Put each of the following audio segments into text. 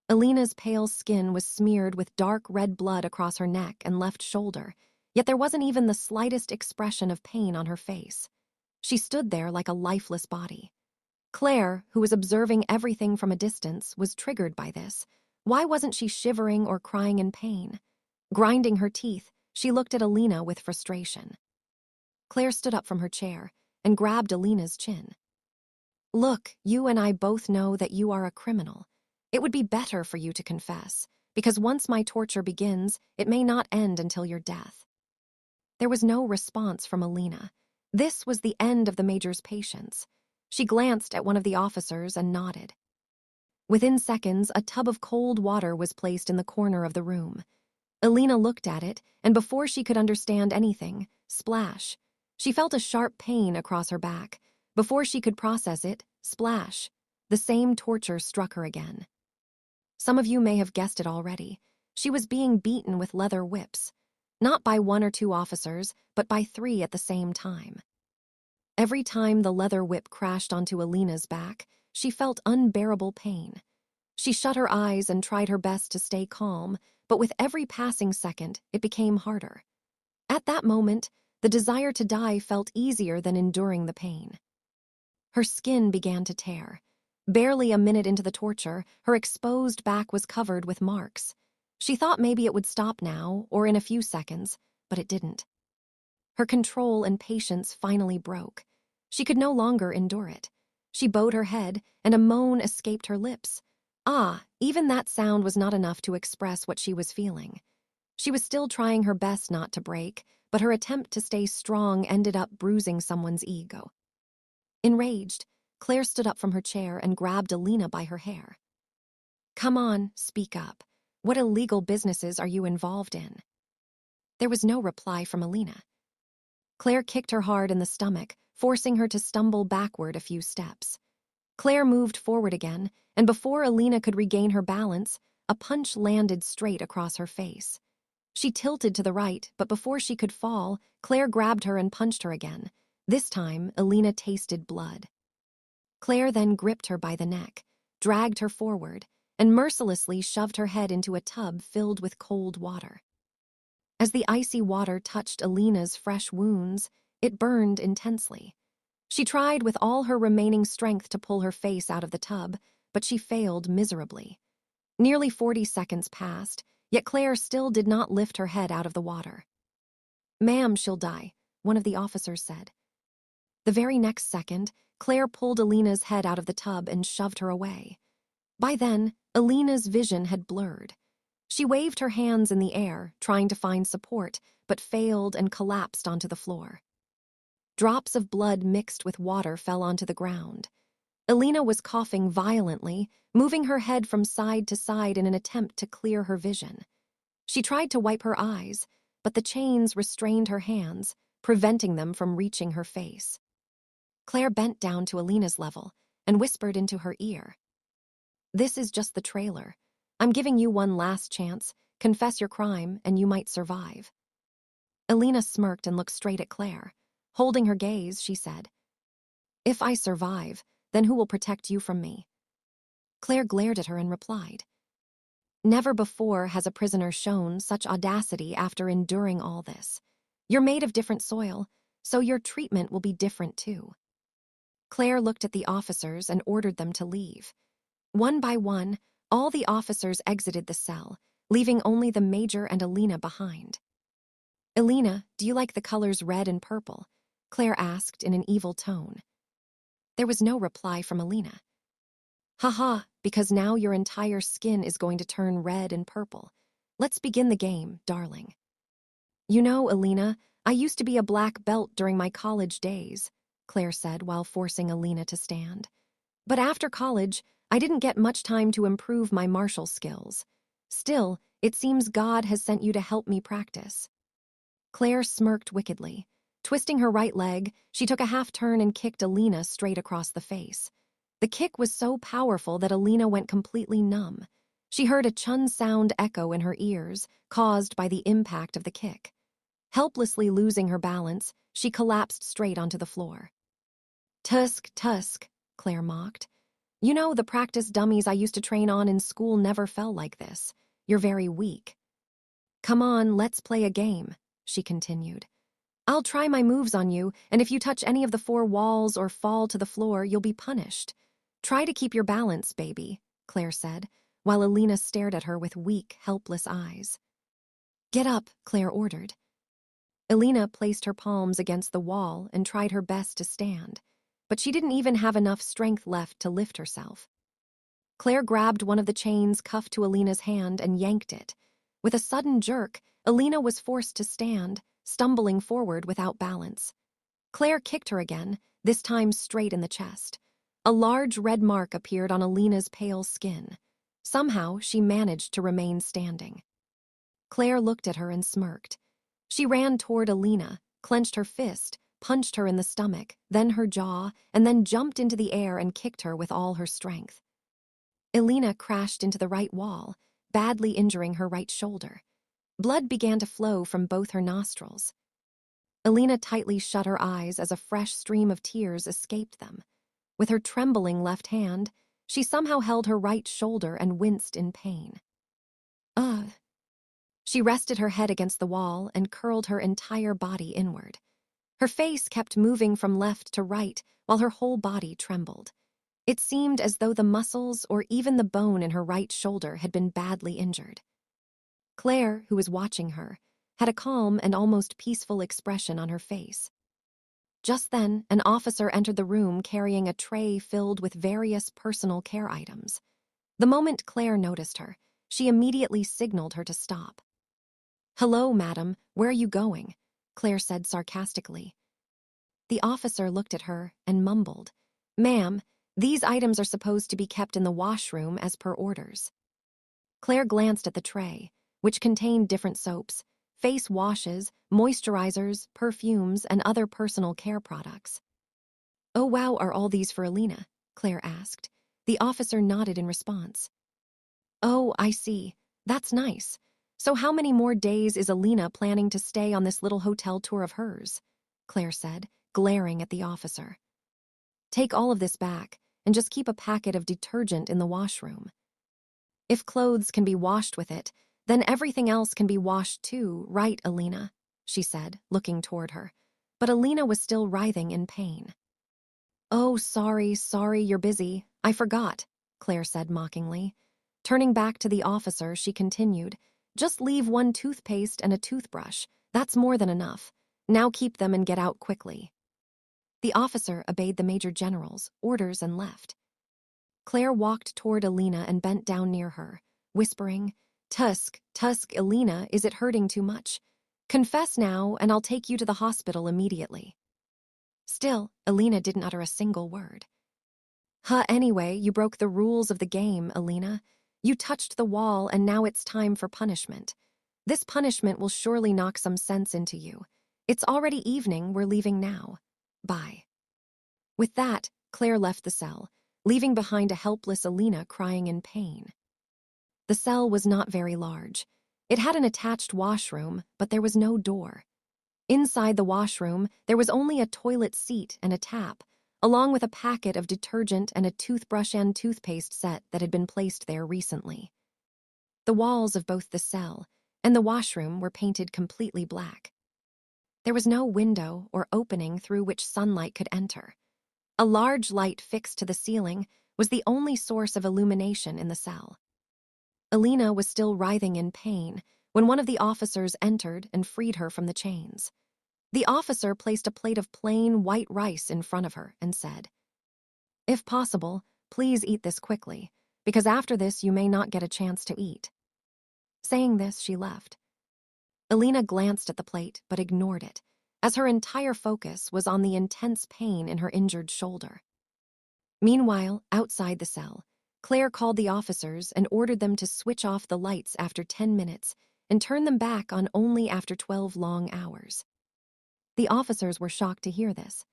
Elena's pale skin was smeared with dark red blood across her neck and left shoulder, yet there wasn't even the slightest expression of pain on her face. She stood there like a lifeless body. Claire, who was observing everything from a distance, was triggered by this. Why wasn't she shivering or crying in pain? Grinding her teeth, she looked at Elena with frustration. Claire stood up from her chair and grabbed Elena's chin. "Look, you and I both know that you are a criminal. It would be better for you to confess, because once my torture begins, it may not end until your death." There was no response from Elena. This was the end of the Major's patience. She glanced at one of the officers and nodded. Within seconds, a tub of cold water was placed in the corner of the room. Elena looked at it, and before she could understand anything, splash. She felt a sharp pain across her back. Before she could process it, splash. The same torture struck her again. Some of you may have guessed it already. She was being beaten with leather whips. Not by 1 or 2 officers, but by 3 at the same time. Every time the leather whip crashed onto Elena's back, she felt unbearable pain. She shut her eyes and tried her best to stay calm, but with every passing second, it became harder. At that moment, the desire to die felt easier than enduring the pain. Her skin began to tear. Barely a minute into the torture, her exposed back was covered with marks. She thought maybe it would stop now, or in a few seconds, but it didn't. Her control and patience finally broke. She could no longer endure it. She bowed her head, and a moan escaped her lips. Even that sound was not enough to express what she was feeling. She was still trying her best not to break, but her attempt to stay strong ended up bruising someone's ego. Enraged, Claire stood up from her chair and grabbed Elena by her hair. "Come on, speak up. What illegal businesses are you involved in?" There was no reply from Elena. Claire kicked her hard in the stomach, forcing her to stumble backward a few steps. Claire moved forward again, and before Elena could regain her balance, a punch landed straight across her face. She tilted to the right, but before she could fall, Claire grabbed her and punched her again. This time, Elena tasted blood. Claire then gripped her by the neck, dragged her forward, and mercilessly shoved her head into a tub filled with cold water. As the icy water touched Elena's fresh wounds, it burned intensely. She tried with all her remaining strength to pull her face out of the tub, but she failed miserably. Nearly 40 seconds passed, yet Claire still did not lift her head out of the water. "Ma'am, she'll die," one of the officers said. The very next second, Claire pulled Elena's head out of the tub and shoved her away. By then, Elena's vision had blurred. She waved her hands in the air, trying to find support, but failed and collapsed onto the floor. Drops of blood mixed with water fell onto the ground. Elena was coughing violently, moving her head from side to side in an attempt to clear her vision. She tried to wipe her eyes, but the chains restrained her hands, preventing them from reaching her face. Claire bent down to Elena's level and whispered into her ear. "This is just the trailer. I'm giving you one last chance. Confess your crime, and you might survive." Elena smirked and looked straight at Claire. Holding her gaze, she said, "If I survive, then who will protect you from me?" Claire glared at her and replied, "Never before has a prisoner shown such audacity after enduring all this. You're made of different soil, so your treatment will be different too." Claire looked at the officers and ordered them to leave. One by one, all the officers exited the cell, leaving only the Major and Elena behind. "Elena, do you like the colors red and purple?" Claire asked in an evil tone. There was no reply from Elena. "Haha, because now your entire skin is going to turn red and purple. Let's begin the game, darling." "You know, Elena, I used to be a black belt during my college days," Claire said while forcing Elena to stand. "But after college, I didn't get much time to improve my martial skills. Still, it seems God has sent you to help me practice." Claire smirked wickedly. Twisting her right leg, she took a half-turn and kicked Elena straight across the face. The kick was so powerful that Elena went completely numb. She heard a chun sound echo in her ears, caused by the impact of the kick. Helplessly losing her balance, she collapsed straight onto the floor. "Tusk, Tusk," Claire mocked. You know, the practice dummies I used to train on in school never fell like this. You're very weak. Come on, let's play a game, she continued. I'll try my moves on you, and if you touch any of the 4 walls or fall to the floor, you'll be punished. Try to keep your balance, baby, Claire said, while Elena stared at her with weak, helpless eyes. Get up, Claire ordered. Elena placed her palms against the wall and tried her best to stand, but she didn't even have enough strength left to lift herself. Claire grabbed one of the chains cuffed to Elena's hand and yanked it. With a sudden jerk, Elena was forced to stand, stumbling forward without balance. Claire kicked her again, this time straight in the chest. A large red mark appeared on Elena's pale skin. Somehow, she managed to remain standing. Claire looked at her and smirked. She ran toward Elena, clenched her fist, punched her in the stomach, then her jaw, and then jumped into the air and kicked her with all her strength. Elena crashed into the right wall, badly injuring her right shoulder. Blood began to flow from both her nostrils. Elena tightly shut her eyes as a fresh stream of tears escaped them. With her trembling left hand, she somehow held her right shoulder and winced in pain. Ugh. She rested her head against the wall and curled her entire body inward. Her face kept moving from left to right while her whole body trembled. It seemed as though the muscles or even the bone in her right shoulder had been badly injured. Claire, who was watching her, had a calm and almost peaceful expression on her face. Just then, an officer entered the room carrying a tray filled with various personal care items. The moment Claire noticed her, she immediately signaled her to stop. "Hello, madam, where are you going?" Claire said sarcastically. The officer looked at her and mumbled, "Ma'am, these items are supposed to be kept in the washroom as per orders." Claire glanced at the tray, which contained different soaps, face washes, moisturizers, perfumes, and other personal care products. "Oh wow, are all these for Elena?" Claire asked. The officer nodded in response. "Oh, I see. That's nice. So how many more days is Elena planning to stay on this little hotel tour of hers?" Claire said, glaring at the officer. "Take all of this back, and just keep a packet of detergent in the washroom. If clothes can be washed with it, then everything else can be washed too, right, Elena?" she said, looking toward her. But Elena was still writhing in pain. "Oh, sorry, you're busy. I forgot," Claire said mockingly. Turning back to the officer, she continued, "Just leave 1 toothpaste and a toothbrush. That's more than enough. Now keep them and get out quickly." The officer obeyed the Major General's orders and left. Claire walked toward Elena and bent down near her, whispering, Tusk, Elena, is it hurting too much? Confess now, and I'll take you to the hospital immediately." Still, Elena didn't utter a single word. Anyway, you broke the rules of the game, Elena. You touched the wall, and now it's time for punishment. This punishment will surely knock some sense into you. It's already evening, we're leaving now. Bye." With that, Claire left the cell, leaving behind a helpless Elena crying in pain. The cell was not very large. It had an attached washroom, but there was no door. Inside the washroom, there was only a toilet seat and a tap, along with a packet of detergent and a toothbrush and toothpaste set that had been placed there recently. The walls of both the cell and the washroom were painted completely black. There was no window or opening through which sunlight could enter. A large light fixed to the ceiling was the only source of illumination in the cell. Elena was still writhing in pain when one of the officers entered and freed her from the chains. The officer placed a plate of plain white rice in front of her and said, "If possible, please eat this quickly, because after this you may not get a chance to eat." Saying this, she left. Elena glanced at the plate but ignored it, as her entire focus was on the intense pain in her injured shoulder. Meanwhile, outside the cell, Claire called the officers and ordered them to switch off the lights after 10 minutes and turn them back on only after 12 long hours. The officers were shocked to hear this.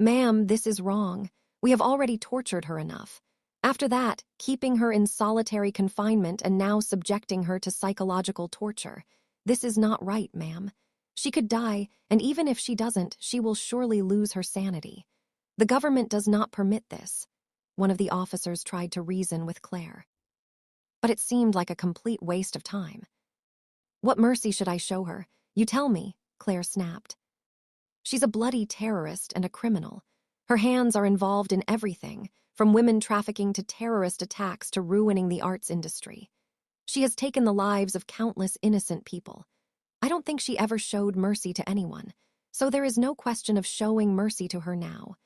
"Ma'am, this is wrong. We have already tortured her enough. After that, keeping her in solitary confinement and now subjecting her to psychological torture. This is not right, ma'am. She could die, and even if she doesn't, she will surely lose her sanity. The government does not permit this." one of the officers tried to reason with Claire. But it seemed like a complete waste of time. What mercy should I show her? You tell me, Claire snapped. She's a bloody terrorist and a criminal. Her hands are involved in everything, from women trafficking to terrorist attacks to ruining the arts industry. She has taken the lives of countless innocent people. I don't think she ever showed mercy to anyone, so there is no question of showing mercy to her now.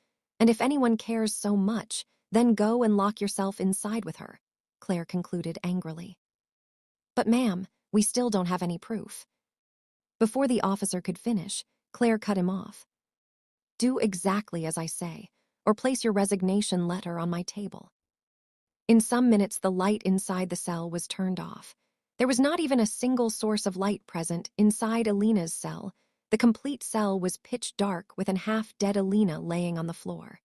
And if anyone cares so much, then go and lock yourself inside with her, Claire concluded angrily. But ma'am, we still don't have any proof. Before the officer could finish, Claire cut him off. Do exactly as I say, or place your resignation letter on my table. In some minutes, the light inside the cell was turned off. There was not even a single source of light present inside Elena's cell. The complete cell was pitch dark with an half-dead Elena laying on the floor.